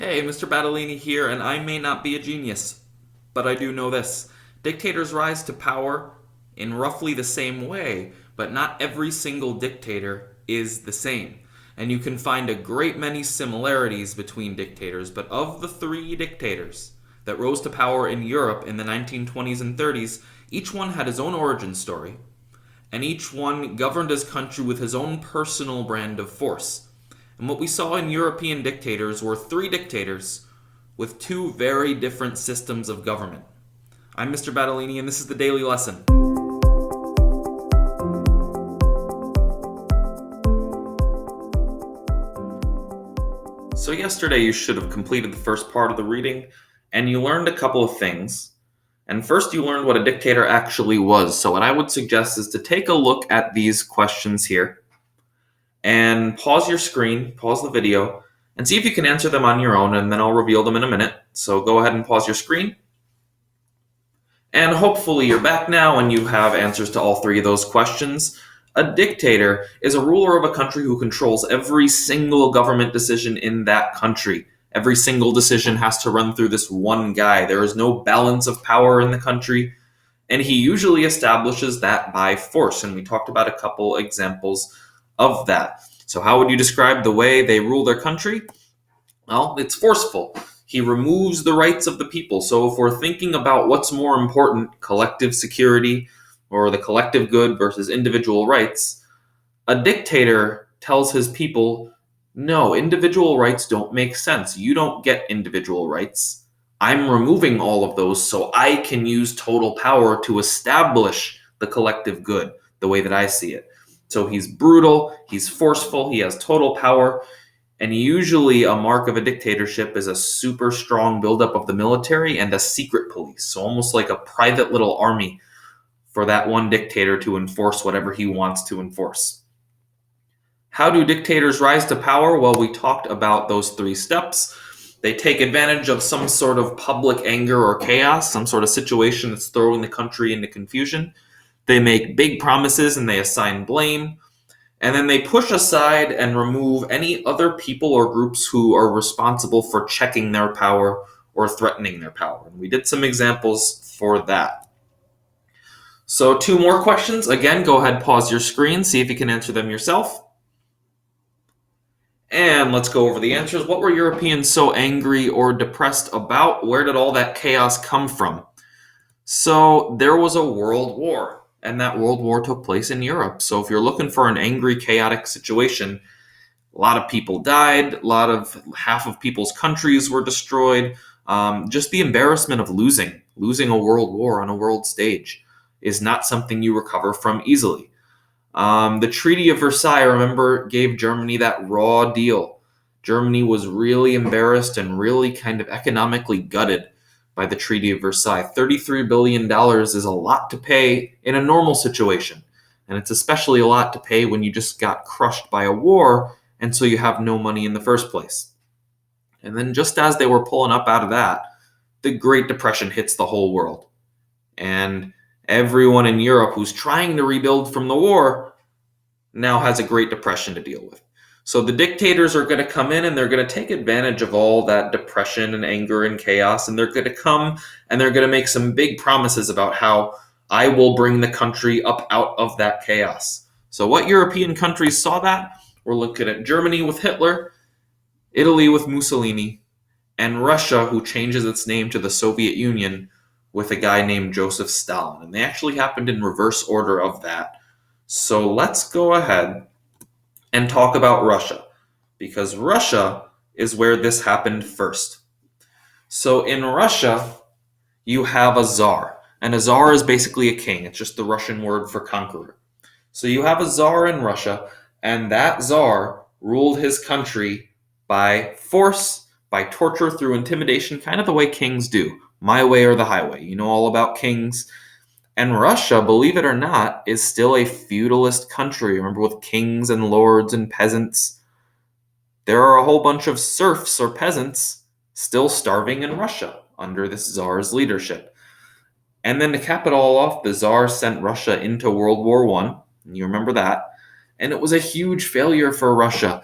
Hey, Mr. Battolini here, and I may not be a genius, but I do know this. Dictators rise to power in roughly the same way, but not every single dictator is the same. And you can find a great many similarities between dictators, but of the three dictators that rose to power in Europe in the 1920s and 30s, each one had his own origin story, and each one governed his country with his own personal brand of force. And what we saw in European dictators were three dictators with two very different systems of government. I'm Mr. Battolini, and this is the Daily Lesson. So, yesterday you should have completed the first part of the reading, and you learned a couple of things. And first, you learned what a dictator actually was. So, what I would suggest is to take a look at these questions here and pause your screen, pause the video, and see if you can answer them on your own, and then I'll reveal them in a minute. So go ahead and pause your screen. And hopefully you're back now and you have answers to all three of those questions. A dictator is a ruler of a country who controls every single government decision in that country. Every single decision has to run through this one guy. There is no balance of power in the country, and he usually establishes that by force. And we talked about a couple examples of that. So how would you describe the way they rule their country? Well, it's forceful. He removes the rights of the people. So if we're thinking about what's more important, collective security or the collective good versus individual rights, a dictator tells his people, no, individual rights don't make sense. You don't get individual rights. I'm removing all of those so I can use total power to establish the collective good the way that I see it. So he's brutal, he's forceful, he has total power, and usually a mark of a dictatorship is a super strong buildup of the military and a secret police. So almost like a private little army for that one dictator to enforce whatever he wants to enforce. How do dictators rise to power? Well, we talked about those three steps. They take advantage of some sort of public anger or chaos, some sort of situation that's throwing the country into confusion. They make big promises and they assign blame. And then they push aside and remove any other people or groups who are responsible for checking their power or threatening their power. And we did some examples for that. So, two more questions. Again, go ahead, pause your screen, see if you can answer them yourself. And let's go over the answers. What were Europeans so angry or depressed about? Where did all that chaos come from? So, there was a world war, and that world war took place in Europe. So, if you're looking for an angry, chaotic situation, a lot of people died, half of people's countries were destroyed. Just the embarrassment of losing a world war on a world stage is not something you recover from easily. The Treaty of Versailles, remember, gave Germany that raw deal. Germany was really embarrassed and really kind of economically gutted by the Treaty of Versailles. $33 billion is a lot to pay in a normal situation. And it's especially a lot to pay when you just got crushed by a war, and so you have no money in the first place. And then just as they were pulling up out of that, the Great Depression hits the whole world. And everyone in Europe who's trying to rebuild from the war now has a Great Depression to deal with. So the dictators are going to come in and they're going to take advantage of all that depression and anger and chaos, and they're going to come and they're going to make some big promises about how I will bring the country up out of that chaos. So what European countries saw that? We're looking at Germany with Hitler, Italy with Mussolini, and Russia, who changes its name to the Soviet Union, with a guy named Joseph Stalin. And they actually happened in reverse order of that. So let's go ahead and talk about Russia, because Russia is where this happened first. So in Russia, you have a czar, and a czar is basically a king. It's just the Russian word for conqueror. So you have a czar in Russia, and that czar ruled his country by force, by torture, through intimidation, kind of the way kings do. My way or the highway. You know all about kings. And Russia, believe it or not, is still a feudalist country. Remember, with kings and lords and peasants, there are a whole bunch of serfs or peasants still starving in Russia under this czar's leadership. And then to cap it all off, the czar sent Russia into World War I. You remember that. And it was a huge failure for Russia.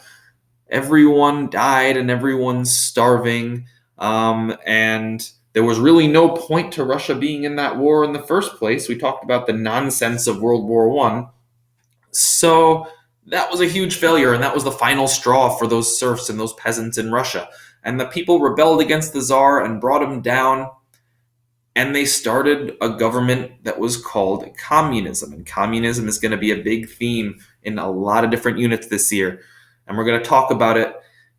Everyone died and everyone's starving. And there was really no point to Russia being in that war in the first place. We talked about the nonsense of World War I. So that was a huge failure, and that was the final straw for those serfs and those peasants in Russia. And the people rebelled against the Tsar and brought him down, and they started a government that was called communism. And communism is going to be a big theme in a lot of different units this year, and we're going to talk about it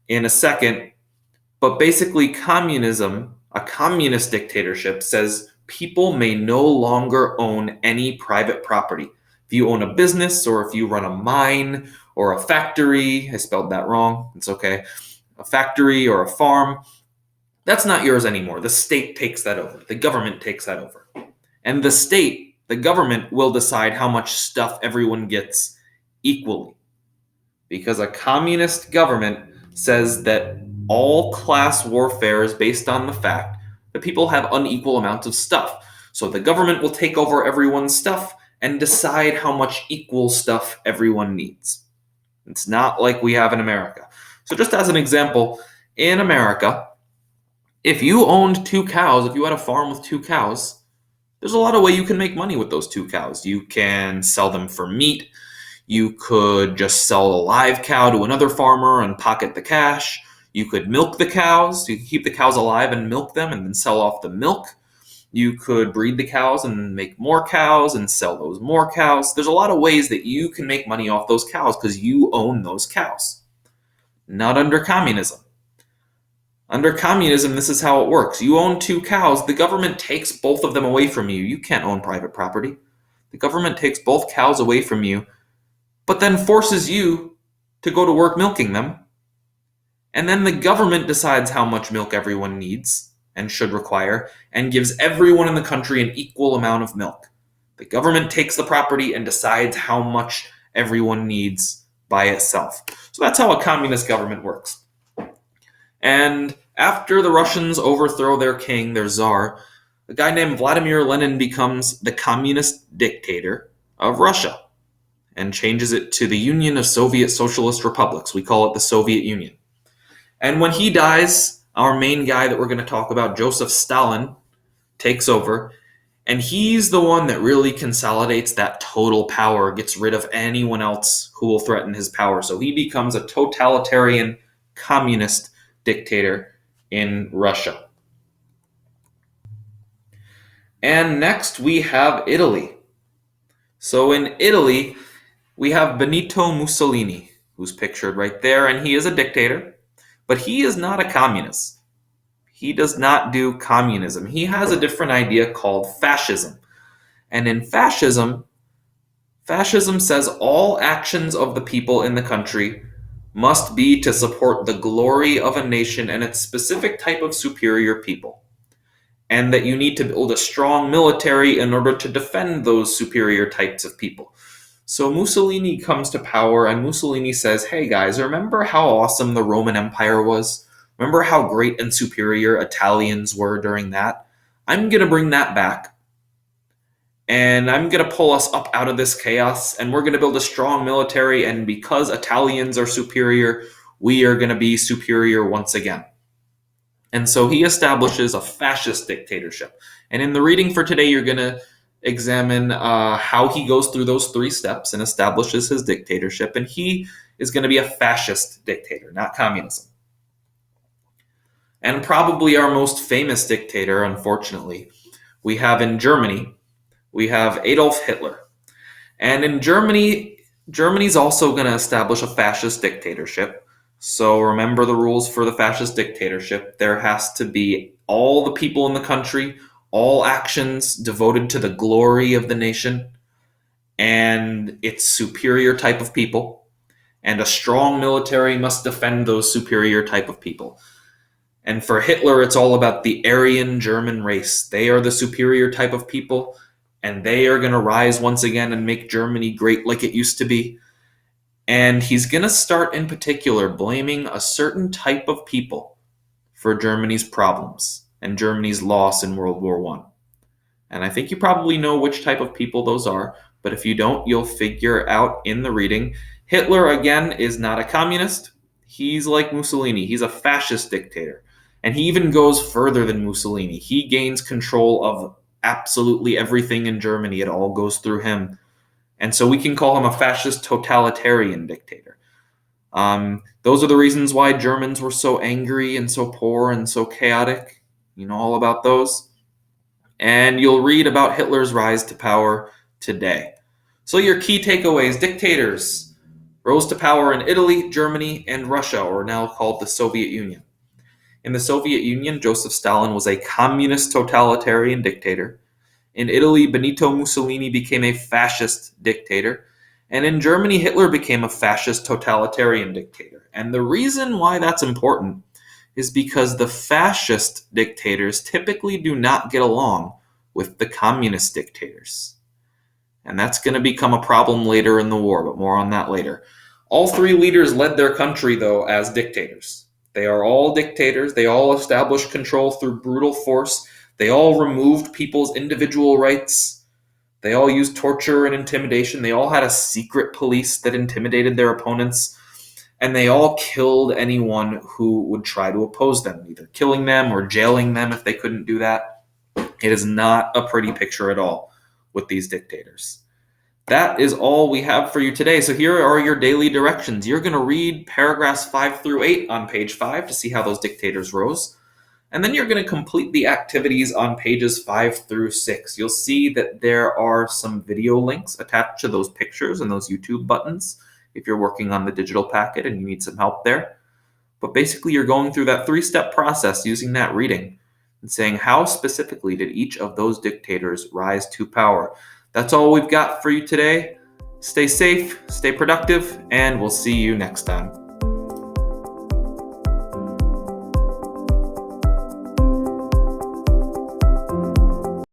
in a second. But basically, communism, a communist dictatorship, says people may no longer own any private property. If you own a business, or if you run a mine or a factory, I spelled that wrong, it's okay, a factory or a farm, that's not yours anymore. The state takes that over. The government takes that over. And the state, the government, will decide how much stuff everyone gets equally. Because a communist government says that all class warfare is based on the fact that people have unequal amounts of stuff. So the government will take over everyone's stuff and decide how much equal stuff everyone needs. It's not like we have in America. So just as an example, in America, if you owned 2 cows, if you had a farm with 2 cows, there's a lot of way you can make money with those 2 cows. You can sell them for meat. You could just sell a live cow to another farmer and pocket the cash. You could milk the cows. You could keep the cows alive and milk them and then sell off the milk. You could breed the cows and make more cows and sell those more cows. There's a lot of ways that you can make money off those cows because you own those cows. Not under communism. Under communism, this is how it works. You own 2 cows. The government takes both of them away from you. You can't own private property. The government takes both cows away from you, but then forces you to go to work milking them. And then the government decides how much milk everyone needs and should require, and gives everyone in the country an equal amount of milk. The government takes the property and decides how much everyone needs by itself. So that's how a communist government works. And after the Russians overthrow their king, their czar, a guy named Vladimir Lenin becomes the communist dictator of Russia and changes it to the Union of Soviet Socialist Republics. We call it the Soviet Union. And when he dies, our main guy that we're going to talk about, Joseph Stalin, takes over. And he's the one that really consolidates that total power, gets rid of anyone else who will threaten his power. So he becomes a totalitarian communist dictator in Russia. And next we have Italy. So in Italy, we have Benito Mussolini, who's pictured right there, and he is a dictator, but he is not a communist. He does not do communism. He has a different idea called fascism. And in fascism says all actions of the people in the country must be to support the glory of a nation and its specific type of superior people. And that you need to build a strong military in order to defend those superior types of people. So Mussolini comes to power, and Mussolini says, hey guys, remember how awesome the Roman Empire was? Remember how great and superior Italians were during that? I'm going to bring that back. And I'm going to pull us up out of this chaos, and we're going to build a strong military, and because Italians are superior, we are going to be superior once again. And so he establishes a fascist dictatorship. And in the reading for today, you're going to examine how he goes through those 3 steps and establishes his dictatorship. And he is going to be a fascist dictator, not communism. And probably our most famous dictator, unfortunately, we have in Germany, we have Adolf Hitler. And in Germany, Germany's also going to establish a fascist dictatorship. So remember the rules for the fascist dictatorship. There has to be all the people in the country, all actions devoted to the glory of the nation and its superior type of people. And a strong military must defend those superior type of people. And for Hitler, it's all about the Aryan German race. They are the superior type of people, and they are going to rise once again and make Germany great like it used to be. And he's going to start in particular blaming a certain type of people for Germany's problems and Germany's loss in World War I. And I think you probably know which type of people those are, but if you don't, you'll figure out in the reading. Hitler, again, is not a communist. He's like Mussolini. He's a fascist dictator. And he even goes further than Mussolini. He gains control of absolutely everything in Germany. It all goes through him. And so we can call him a fascist totalitarian dictator. Those are the reasons why Germans were so angry and so poor and so chaotic. You know all about those. And you'll read about Hitler's rise to power today. So your key takeaways: dictators rose to power in Italy, Germany, and Russia, or now called the Soviet Union. In the Soviet Union, Joseph Stalin was a communist totalitarian dictator. In Italy, Benito Mussolini became a fascist dictator. And in Germany, Hitler became a fascist totalitarian dictator. And the reason why that's important is because the fascist dictators typically do not get along with the communist dictators. And that's going to become a problem later in the war, but more on that later. All three leaders led their country, though, as dictators. They are all dictators. They all established control through brutal force. They all removed people's individual rights. They all used torture and intimidation. They all had a secret police that intimidated their opponents. And they all killed anyone who would try to oppose them, either killing them or jailing them if they couldn't do that. It is not a pretty picture at all with these dictators. That is all we have for you today. So here are your daily directions. You're going to read paragraphs 5 through 8 on page 5 to see how those dictators rose. And then you're going to complete the activities on pages 5 through 6. You'll see that there are some video links attached to those pictures and those YouTube buttons if you're working on the digital packet and you need some help there. But basically, you're going through that 3-step process using that reading and saying how specifically did each of those dictators rise to power. That's all we've got for you today. Stay safe, stay productive, and we'll see you next time.